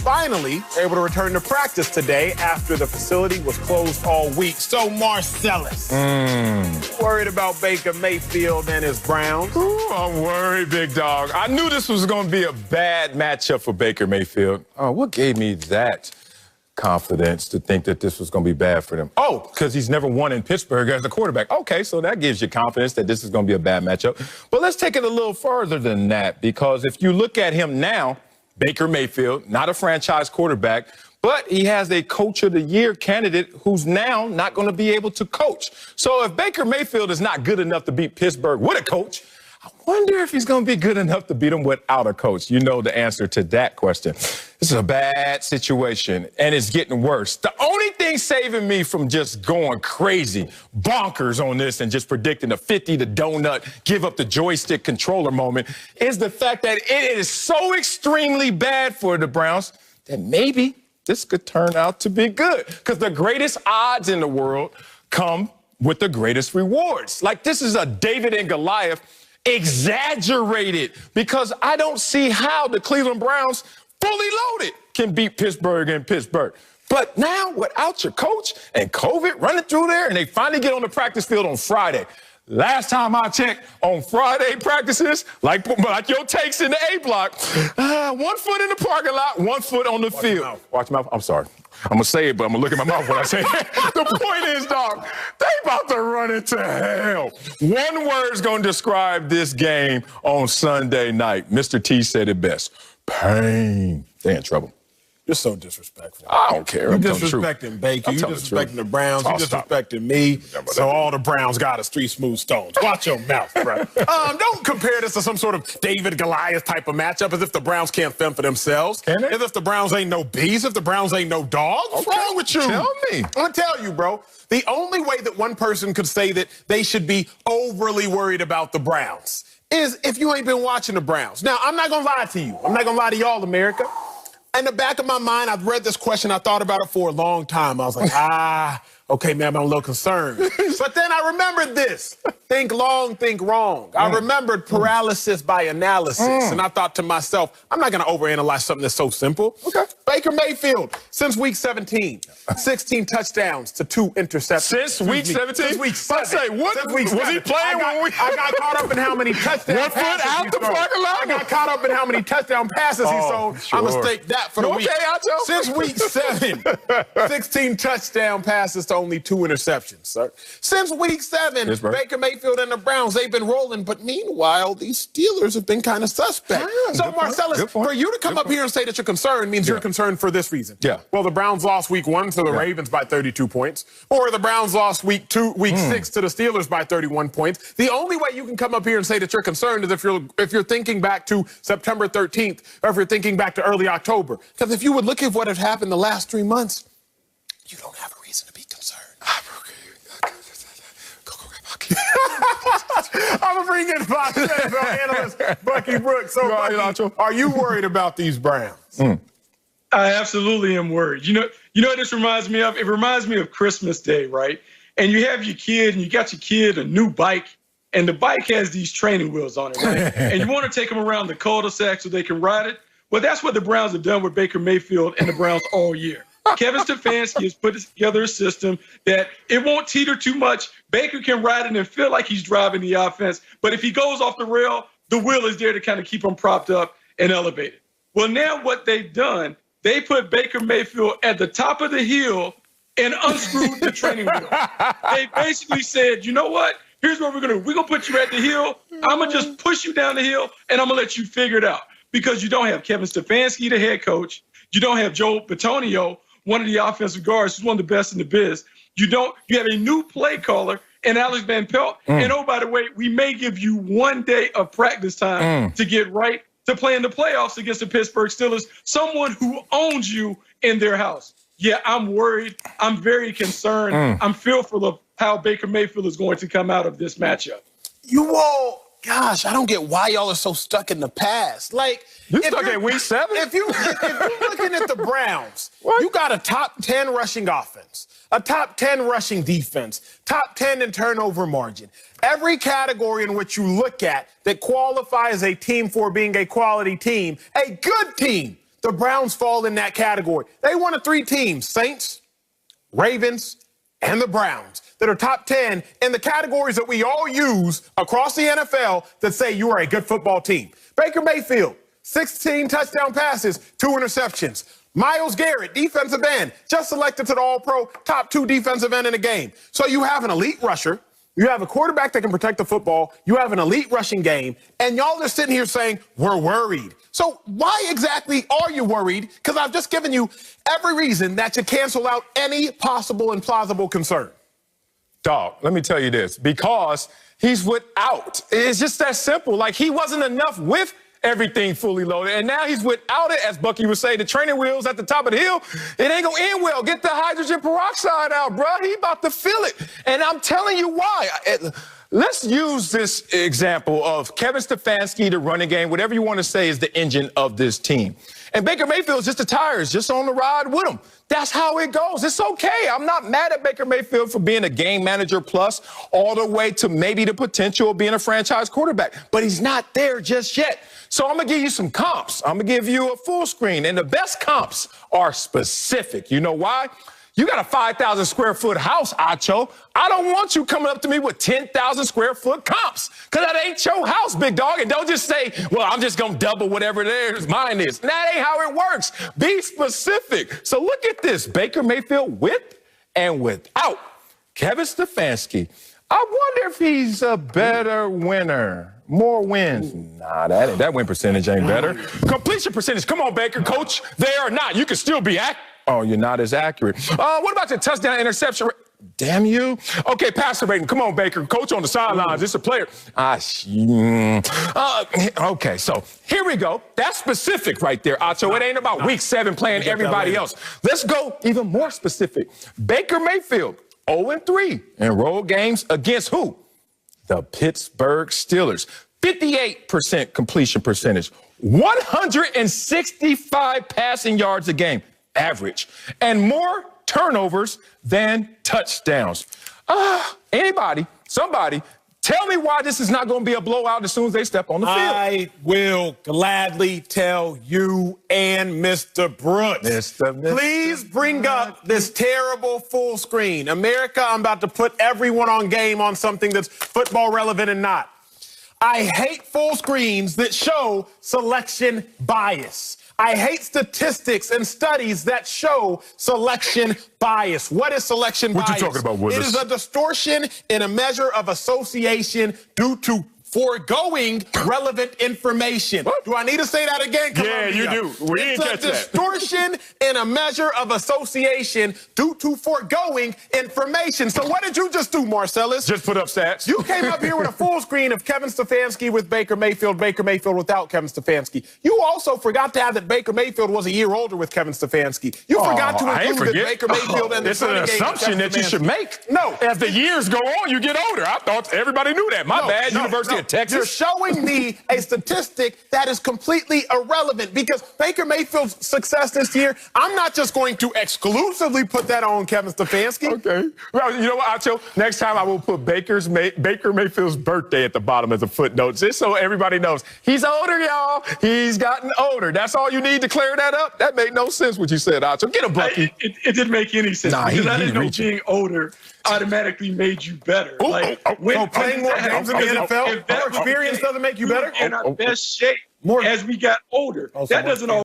finally able to return to practice today after the facility was closed all week. So, Marcellus, worried about Baker Mayfield and his Browns? Ooh, I'm worried, big dog. I knew this was going to be a bad matchup for Baker Mayfield. Oh, what gave me that confidence to think that this was going to be bad for them? Oh, because he's never won in Pittsburgh as a quarterback. Okay, so that gives you confidence that this is going to be a bad matchup. But let's take it a little further than that, because if you look at him now, Baker Mayfield, not a franchise quarterback, but he has a Coach of the Year candidate who's now not going to be able to coach. So if Baker Mayfield is not good enough to beat Pittsburgh with a coach, I wonder if he's going to be good enough to beat him without a coach. You know the answer to that question. This is a bad situation, and it's getting worse. The only thing saving me from just going crazy, bonkers on this and just predicting a 50 to donut, give up the joystick controller moment is the fact that it is so extremely bad for the Browns that maybe this could turn out to be good, because the greatest odds in the world come with the greatest rewards. Like, this is a David and Goliath exaggerated, because I don't see how the Cleveland Browns, fully loaded, can beat Pittsburgh in Pittsburgh. But now, without your coach and COVID running through there, and they finally get on the practice field on Friday. Last time I checked, on Friday practices, like your takes in the A block, 1 foot in the parking lot, 1 foot on the field. Watch your mouth. I'm sorry. I'm going to say it, but I'm going to look at my mouth when I say it. The point is, dog, they about to run into hell. One word's going to describe this game on Sunday night. Mr. T said it best. Pain. They're in trouble. You're so disrespectful. I don't care. You're disrespecting Baker. You're disrespecting the Browns. You're disrespecting me. So all the Browns got is 3 smooth stones. Watch your mouth, bro. Don't compare this to some sort of David Goliath type of matchup, as if the Browns can't fend for themselves. Can they? As if the Browns ain't no bees. If the Browns ain't no dogs. What's wrong with you? Tell me. I'm going to tell you, bro. The only way that one person could say that they should be overly worried about the Browns is if you ain't been watching the Browns. Now, I'm not going to lie to you. I'm not going to lie to y'all, America. In the back of my mind, I've read this question. I thought about it for a long time. I was like, okay, man, I'm a little concerned. But then I remembered this. Think long, think wrong. I remembered paralysis by analysis. And I thought to myself, I'm not going to overanalyze something that's so simple. Okay. Baker Mayfield, since week 17, 16 touchdowns to 2 interceptions. Since week 17? Since week 7. Say, what was he playing when we... I got caught up in how many touchdown passes out the parking lot? I got caught up in how many touchdown passes he sold. Sure. I'm going to stake that for the week. Since week 7, 16 touchdown passes to only 2 interceptions, sir. Since week 7, Baker Mayfield and the Browns, they've been rolling. But meanwhile, these Steelers have been kind of suspect. So, Marcellus, for you to come up here and say that you're concerned means you're concerned for this reason. Well, the Browns lost week 1 to the Ravens by 32 points. Or the Browns lost week 6 to the Steelers by 31 points. The only way you can come up here and say that you're concerned is if you're thinking back to September 13th, or if you're thinking back to early October. Because if you would look at what had happened the last 3 months, you don't have a reason to be concerned. I'm going to bring in my analyst, Bucky Brooks. So, Bucky, are you worried about these Browns? I absolutely am worried. You know what this reminds me of? It reminds me of Christmas Day, right? And you have your kid, and you got your kid a new bike, and the bike has these training wheels on it, right? And you want to take them around the cul-de-sac so they can ride it. Well, that's what the Browns have done with Baker Mayfield and the Browns all year. Kevin Stefanski has put together a system that it won't teeter too much. Baker can ride it and feel like he's driving the offense. But if he goes off the rail, the wheel is there to kind of keep him propped up and elevated. Well, now what they've done, they put Baker Mayfield at the top of the hill and unscrewed the training wheel. They basically said, you know what? Here's what we're going to do. We're going to put you at the hill. I'm going to just push you down the hill, and I'm going to let you figure it out. Because you don't have Kevin Stefanski, the head coach. You don't have Joe Bitonio, one of the offensive guards, who's one of the best in the biz. You have a new play caller in Alex Van Pelt. And oh, by the way, we may give you 1 day of practice time to get right to play in the playoffs against the Pittsburgh Steelers, someone who owns you in their house. Yeah, I'm worried. I'm very concerned. I'm fearful of how Baker Mayfield is going to come out of this matchup. You all, gosh, I don't get why y'all are so stuck in the past. Like, you stuck at week 7? If you're looking at the Browns, you got a top 10 rushing offense, a top 10 rushing defense, top 10 in turnover margin. Every category in which you look at that qualifies a team for being a quality team, a good team. the Browns fall in that category. They one of 3 teams, Saints, Ravens, and the Browns, that are top 10 in the categories that we all use across the NFL that say you are a good football team. Baker Mayfield, 16 touchdown passes, 2 interceptions. Myles Garrett, defensive end, just selected to the All-Pro, top 2 defensive end in the game. So you have an elite rusher, you have a quarterback that can protect the football, you have an elite rushing game, and y'all are sitting here saying, we're worried. So why exactly are you worried? Because I've just given you every reason that should cancel out any possible and plausible concern. Dog, let me tell you this, because he's without. It's just that simple. Like, he wasn't enough with everything fully loaded, and now he's without it. As Bucky would say, the training wheels at the top of the hill, it ain't gonna end well. Get the hydrogen peroxide out, bro. He about to feel it, and I'm telling you why. Let's use this example of Kevin Stefanski, the running game, whatever you want to say is the engine of this team. And Baker Mayfield's just the tires, just on the ride with him. That's how it goes. It's okay. I'm not mad at Baker Mayfield for being a game manager plus all the way to maybe the potential of being a franchise quarterback. But he's not there just yet. So I'm going to give you some comps. I'm going to give you a full screen. And the best comps are specific. You know why? You got a 5,000 square foot house, Acho. I don't want you coming up to me with 10,000 square foot comps, because that ain't your house, big dog. And don't just say, well, I'm just going to double whatever mine is. That ain't how it works. Be specific. So look at this. Baker Mayfield with and without Kevin Stefanski. I wonder if he's a better winner. More wins. Nah, that win percentage ain't better. Completion percentage. Come on, Baker. Coach, they are not. You can still be accurate. Oh, you're not as accurate. What about your touchdown interception rate? Damn you. Okay, passer rating. Come on, Baker. Coach on the sidelines. It's a player. Okay, so here we go. That's specific right there, Acho. It ain't about week 7 playing everybody else. Let's go even more specific. Baker Mayfield, 0-3 in road games against who? The Pittsburgh Steelers. 58% completion percentage. 165 passing yards a game. Average, and more turnovers than touchdowns. Anybody, somebody, tell me why this is not going to be a blowout as soon as they step on the field. I will gladly tell you and Mr. Brooks. Please bring up this terrible full screen. America, I'm about to put everyone on game on something that's football relevant and not. I hate full screens that show selection bias. I hate statistics and studies that show selection bias. What is selection bias? What you talking about, Willis? It is a distortion in a measure of association due to foregoing relevant information. What? Do I need to say that again? Yeah, you do. We didn't catch that. It's a distortion in a measure of association due to foregoing information. So what did you just do, Marcellus? Just put up stats. You came up here with a full screen of Kevin Stefanski with Baker Mayfield without Kevin Stefanski. You also forgot to add that Baker Mayfield was a year older with Kevin Stefanski. You forgot to include that Baker Mayfield and the It's an assumption that you should make. No. As the years go on, you get older. I thought everybody knew that. My bad. University of Texas. You're showing me a statistic that is completely irrelevant, because Baker Mayfield's success this year, I'm not just going to exclusively put that on Kevin Stefanski. Okay. Well, you know what, Acho? Next time I will put Baker Mayfield's birthday at the bottom as a footnote, just so everybody knows. He's older, y'all. He's gotten older. That's all you need to clear that up? That made no sense what you said, Acho. Get a Bucky. It didn't make any sense, because I didn't know being older automatically made you better. So playing more games in the NFL, more experience doesn't make you better? In our best shape as we got older. That doesn't